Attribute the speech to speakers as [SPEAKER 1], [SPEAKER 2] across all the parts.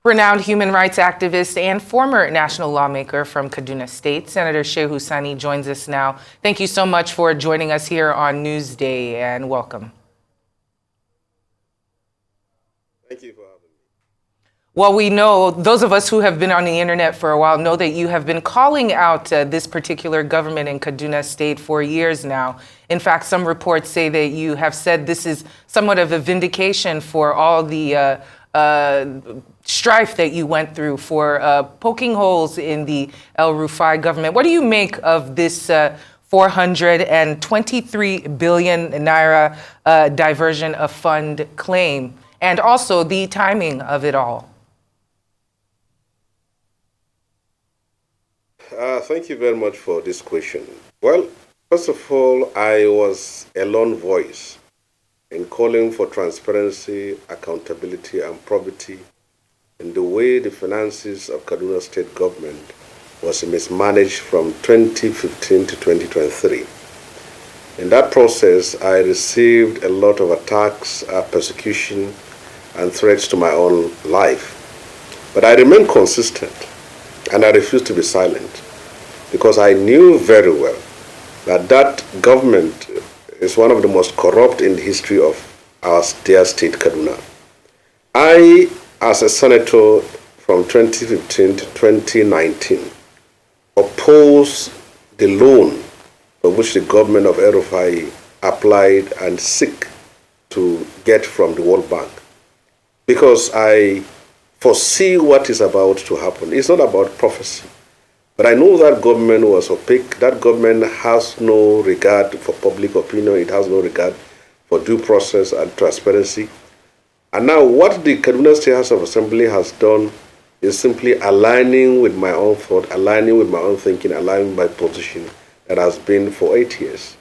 [SPEAKER 1] Renowned human rights activist and former national lawmaker from Kaduna State, Senator Shehu Sani joins us now. Thank you so much for joining us here on Newsday, and welcome.
[SPEAKER 2] Thank you for having me.
[SPEAKER 1] Well, we know, those of us who have been on the internet for a while know that you have been calling out this particular government in Kaduna State for years now. In fact, some reports say that you have said this is somewhat of a vindication for all the strife that you went through for poking holes in the El-Rufai government. What do you make of this 423 billion naira diversion of fund claim, and also the timing of it all?
[SPEAKER 2] Thank you very much for this question. Well, first of all, I was a lone voice in calling for transparency, accountability, and probity in the way the finances of Kaduna State government was mismanaged from 2015 to 2023. In that process, I received a lot of attacks, persecution, and threats to my own life. But I remained consistent, and I refused to be silent, because I knew very well that that government is one of the most corrupt in the history of our dear state, Kaduna. I, as a senator from 2015 to 2019, opposed the loan for which the government of El-Rufai applied and seek to get from the World Bank, because I foresee what is about to happen. It's not about prophecy. But I know that government was opaque. That government has no regard for public opinion. It has no regard for due process and transparency. And now what the Kaduna State House of Assembly has done is simply aligning with my own thought, aligning with my own thinking, aligning with my position that has been for 8 years.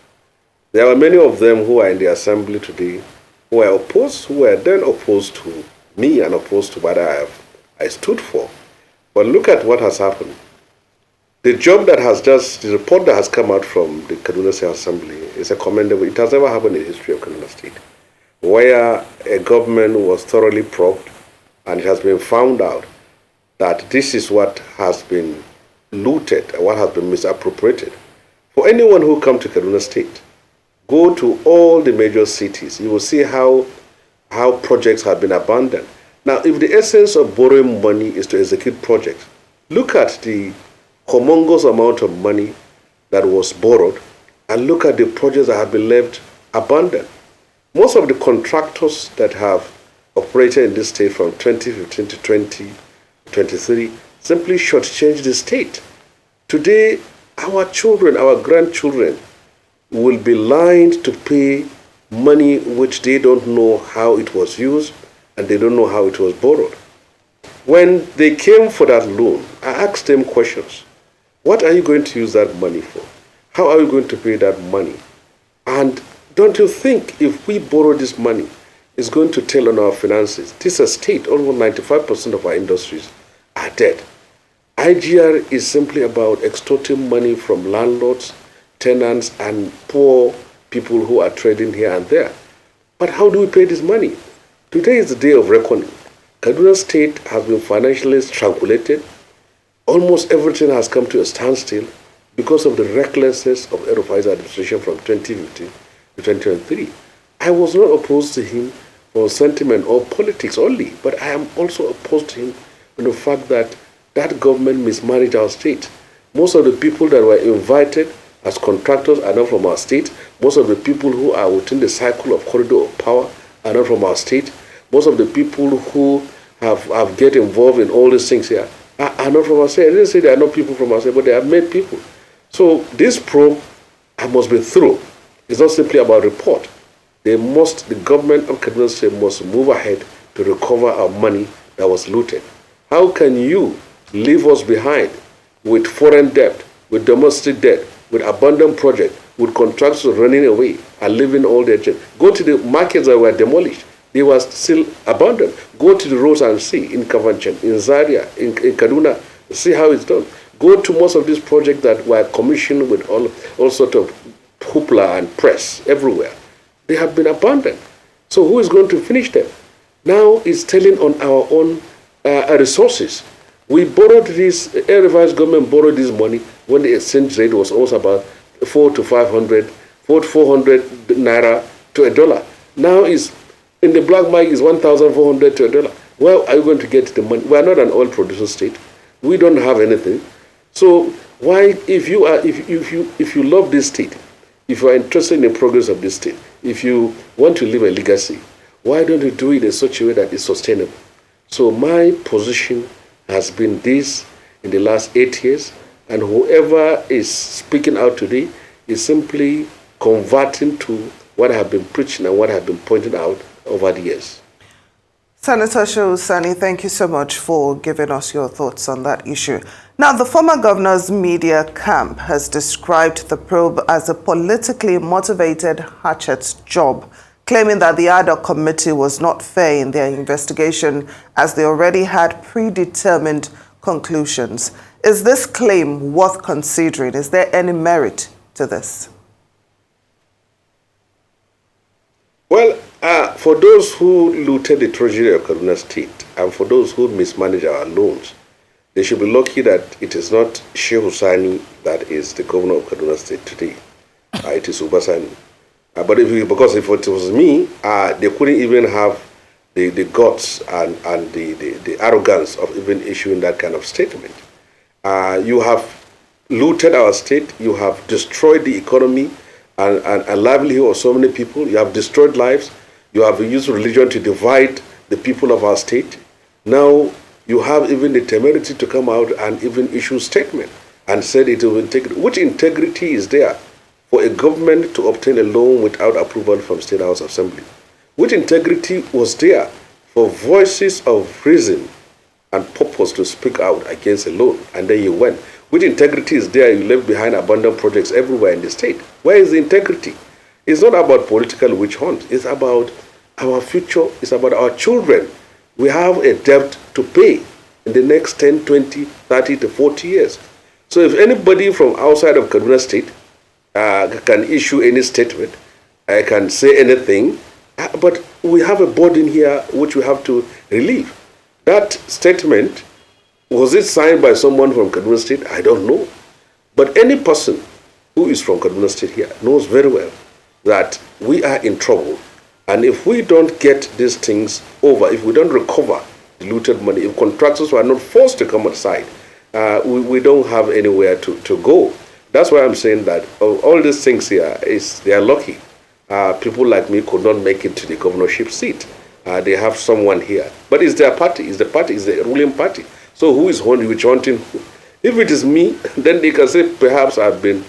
[SPEAKER 2] There are many of them who are in the assembly today who are opposed, who were then opposed to me and opposed to what I stood for. But look at what has happened. The report that has come out from the Kaduna State Assembly is a commendable. It has never happened in the history of Kaduna State, where a government was thoroughly probed and it has been found out that this is what has been looted, what has been misappropriated. For anyone who comes to Kaduna State, go to all the major cities, you will see how projects have been abandoned. Now, if the essence of borrowing money is to execute projects, look at the humongous amount of money that was borrowed and look at the projects that have been left abandoned. Most of the contractors that have operated in this state from 2015 to 2023 simply shortchanged the state. Today, our children, our grandchildren will be lined to pay money which they don't know how it was used and they don't know how it was borrowed. When they came for that loan, I asked them questions. What are you going to use that money for? How are you going to pay that money? And don't you think if we borrow this money, it's going to tell on our finances? This is a state, almost 95% of our industries are dead. IGR is simply about extorting money from landlords, tenants, and poor people who are trading here and there. But how do we pay this money? Today is the day of reckoning. Kaduna State has been financially strangulated. Almost everything has come to a standstill because of the recklessness of El-Rufai's administration from 2015 to 2023. I was not opposed to him for sentiment or politics only, but I am also opposed to him on the fact that that government mismanaged our state. Most of the people that were invited as contractors are not from our state. Most of the people who are within the cycle of corridor of power are not from our state. Most of the people who have get involved in all these things here are not from our state. I didn't say they are not people from our state, but they are made people. So this probe, I must be thorough. It's not simply about report. The government of Kaduna State must move ahead to recover our money that was looted. How can you leave us behind with foreign debt, with domestic debt, with abandoned projects, with contractors running away and leaving all their debt? Go to the markets that were demolished. They were still abandoned. Go to the roads and see in Kafanchan, in Zaria, in Kaduna, see how it's done. Go to most of these projects that were commissioned with all sorts of hoopla and press everywhere. They have been abandoned. So who is going to finish them? Now it's telling on our own resources. We borrowed this, El-Rufai's government borrowed this money when the exchange rate was also about 400 naira to $1. Now is in the black market is 1,400 to $1. Where are you going to get the money? We are not an oil producing state. We don't have anything. So why, if you love this state, if you are interested in the progress of this state, if you want to leave a legacy, why don't you do it in such a way that is sustainable? So my position has been this in the last 8 years, and whoever is speaking out today is simply converting to what I have been preaching and what I have been pointing out over the years.
[SPEAKER 3] Senator Shehu Sani, thank you so much for giving us your thoughts on that issue. Now, the former governor's media camp has described the probe as a politically motivated hatchet's job, claiming that the ad hoc committee was not fair in their investigation as they already had predetermined conclusions. Is this claim worth considering? Is there any merit to this?
[SPEAKER 2] Well, for those who looted the treasury of Kaduna State and for those who mismanage our loans, they should be lucky that it is not Shehu Sani that is the governor of Kaduna State today. It is Sani. But because if it was me, they couldn't even have the guts and the arrogance of even issuing that kind of statement. You have looted our state, you have destroyed the economy and livelihood of so many people, you have destroyed lives, you have used religion to divide the people of our state. Now you have even the temerity to come out and even issue a statement and said it will integrity. Which integrity is there for a government to obtain a loan without approval from State House Assembly? Which integrity was there for voices of reason and purpose to speak out against a loan, and then you went? Which integrity is there? You left behind abandoned projects everywhere in the state. Where is the integrity? It's not about political witch hunt. It's about our future. It's about our children. We have a debt to pay in the next 10, 20, 30 to 40 years. So if anybody from outside of Kaduna State can issue any statement, can say anything, but we have a burden here which we have to relieve. That statement, was it signed by someone from Kaduna State? I don't know. But any person who is from Kaduna State here knows very well that we are in trouble. And if we don't get these things over, if we don't recover the looted money, if contractors are not forced to come outside, we don't have anywhere to go. That's why I'm saying that all these things here, they are lucky. People like me could not make it to the governorship seat. They have someone here. But it's their party. It's the ruling party. So who is witch hunting who? If it is me, then they can say perhaps I've been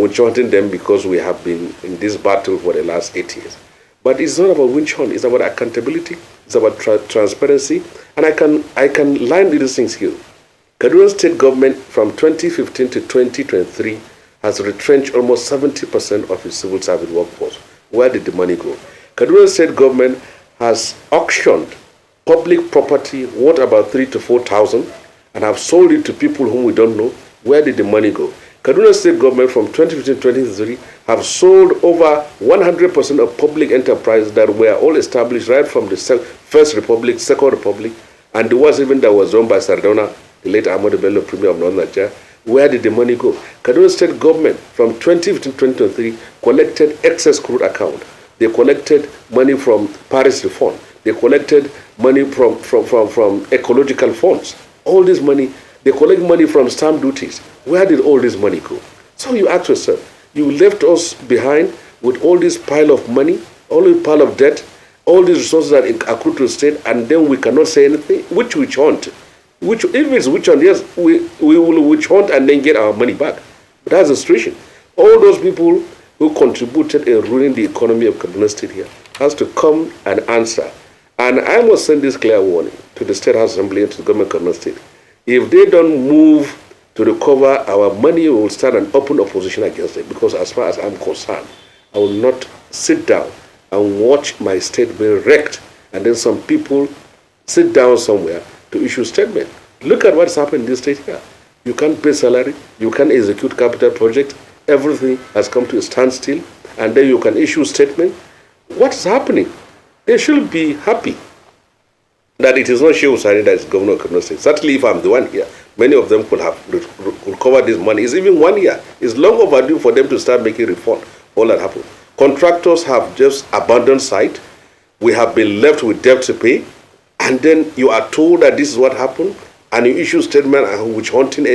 [SPEAKER 2] witch hunting them because we have been in this battle for the last 8 years. But it's not about witch hunt. It's about accountability. It's about transparency. And I can line these things here. Kaduna State government from 2015 to 2023 has retrenched almost 70% of its civil service workforce. Where did the money go? Kaduna State government has auctioned public property worth about 3,000 to 4,000 and have sold it to people whom we don't know. Where did the money go? Kaduna State government from 2015 to 2023 have sold over 100% of public enterprise that were all established right from the First Republic, Second Republic, and the ones even that was run by Sardona, the late Ahmadu Bello, Premier of Northern Nigeria. Where did the money go? Kaduna State government from 2015 to 2023 collected excess crude account. They collected money from Paris Reform. They collected money from ecological funds. All this money, they collect money from stamp duties. Where did all this money go? So you ask yourself, you left us behind with all this pile of money, all this pile of debt, all these resources that accrue to the state, and then we cannot say anything. Which witch hunt? If it's witch hunt, yes, we will witch hunt and then get our money back. But that's the situation. All those people who contributed in ruining the economy of Kaduna State here has to come and answer. And I must send this clear warning to the State House Assembly and to the government of Kaduna State. If they don't move to recover our money, we will start an open opposition against it. Because as far as I'm concerned, I will not sit down and watch my state being wrecked and then some people sit down somewhere to issue statement. Look at what's happened in this state here. You can't pay salary, you can't execute capital project, everything has come to a standstill, and then you can issue statement. What's happening? They should be happy. that it is not Shehu Sani that is governor of Kaduna State. Certainly, if I'm the one here, many of them could have recovered this money. It's even 1 year. It's long overdue for them to start making refund. All that happened. Contractors have just abandoned site. We have been left with debt to pay. And then you are told that this is what happened, and you issue statement and witch hunting.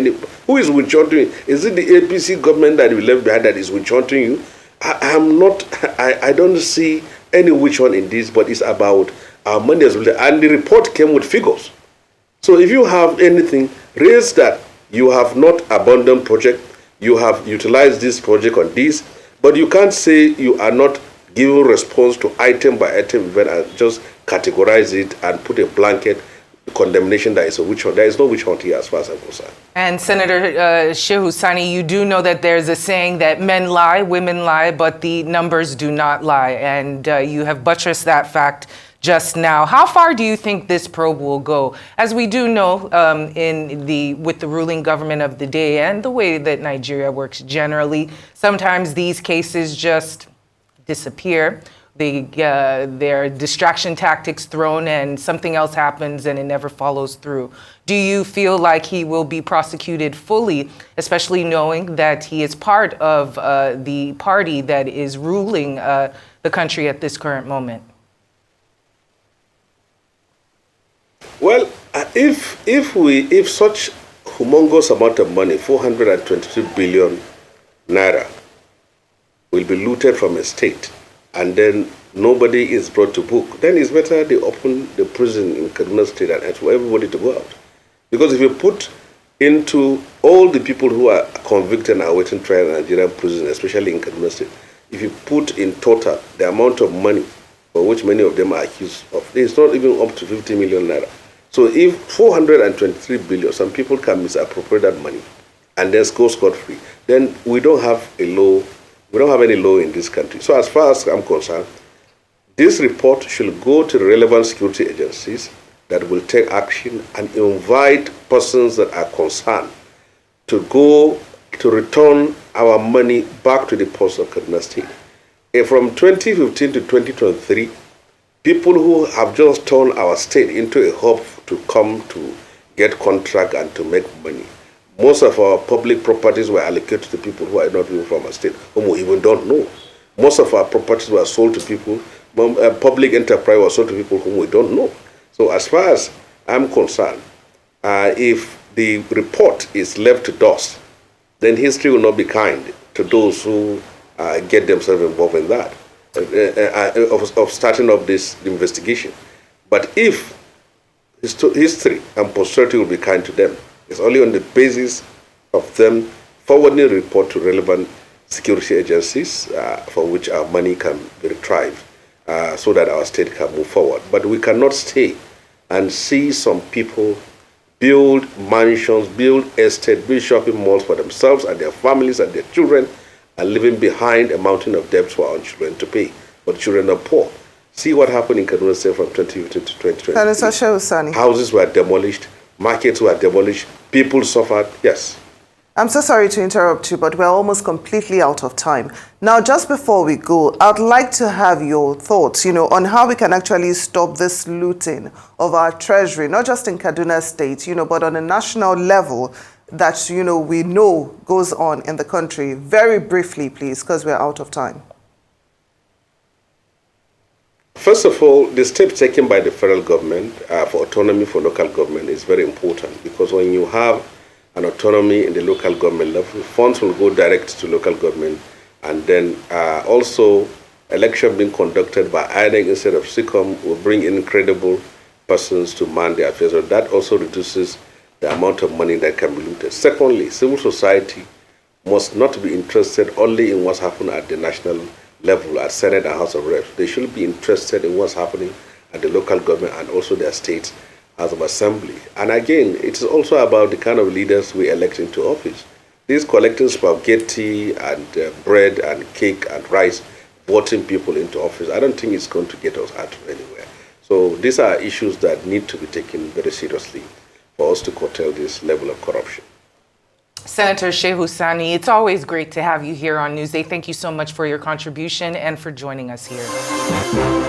[SPEAKER 2] Who is witch hunting? Is it the APC government that we left behind that is witch hunting you? I don't see any witch hunt in this, but it's about our money as well. And the report came with figures. So if you have anything, raise that you have not abandoned project, you have utilized this project on this, but you can't say you are not giving response to item by item event and just categorize it and put a blanket condemnation that is a witch hunt. There is no witch hunt here as far as I'm concerned.
[SPEAKER 1] And Senator Shehu Sani, you do know that there's a saying that men lie, women lie, but the numbers do not lie. And you have buttressed that fact just now. How far do you think this probe will go? As we do know, with the ruling government of the day and the way that Nigeria works generally, sometimes these cases just disappear. Their distraction tactics thrown and something else happens and it never follows through. Do you feel like he will be prosecuted fully, especially knowing that he is part of the party that is ruling the country at this current moment?
[SPEAKER 2] Well, if such humongous amount of money, 422 billion naira, will be looted from a state, and then nobody is brought to book, then it's better they open the prison in Kaduna State and for everybody to go out. Because if you put into all the people who are convicted and are awaiting trial in Nigerian prison, especially in Kaduna State, if you put in total the amount of money for which many of them are accused of, it's not even up to 50 million naira. So if 423 billion, some people can misappropriate that money and then go scot-free, then we don't have a law. We don't have any law in this country. So as far as I'm concerned, this report should go to the relevant security agencies that will take action and invite persons that are concerned to go to return our money back to the ports of Kaduna State. From 2015 to 2023, people who have just turned our state into a hub to come to get contract and to make money. Most of our public properties were allocated to people who are not even from our state, whom we even don't know. Most of our properties were sold to people, public enterprise was sold to people whom we don't know. So as far as I'm concerned, if the report is left to dust, then history will not be kind to those who get themselves involved in that, of starting up this investigation. But if history and posterity will be kind to them, it's only on the basis of them forwarding a report to relevant security agencies for which our money can be retrieved so that our state can move forward. But we cannot stay and see some people build mansions, build estates, build shopping malls for themselves and their families and their children, and leaving behind a mountain of debts for our children to pay. But children are poor. See what happened in Kaduna State from 2015 to 2020.
[SPEAKER 3] Senator Shehu Sani.
[SPEAKER 2] Houses were demolished, markets were demolished, people suffered. Yes.
[SPEAKER 3] I'm so sorry to interrupt you, but we're almost completely out of time. Now, just before we go, I'd like to have your thoughts, on how we can actually stop this looting of our treasury, not just in Kaduna State, but on a national level that, we know goes on in the country. Very briefly, please, because we're out of time.
[SPEAKER 2] First of all, the step taken by the federal government for autonomy for local government is very important, because when you have an autonomy in the local government level, funds will go direct to local government, and then also election being conducted by INEC instead of SICOM will bring in credible persons to man the affairs. So that also reduces the amount of money that can be looted. Secondly, civil society must not be interested only in what's happening at the national level, at Senate and House of Reps. They should be interested in what's happening at the local government and also their states House of Assembly. And again, it is also about the kind of leaders we elect into office. These collecting spaghetti and bread and cake and rice, voting people into office, I don't think it's going to get us out of anywhere. So these are issues that need to be taken very seriously for us to curtail this level of corruption.
[SPEAKER 1] Senator Shehu Sani, it's always great to have you here on Newsday. Thank you so much for your contribution and for joining us here.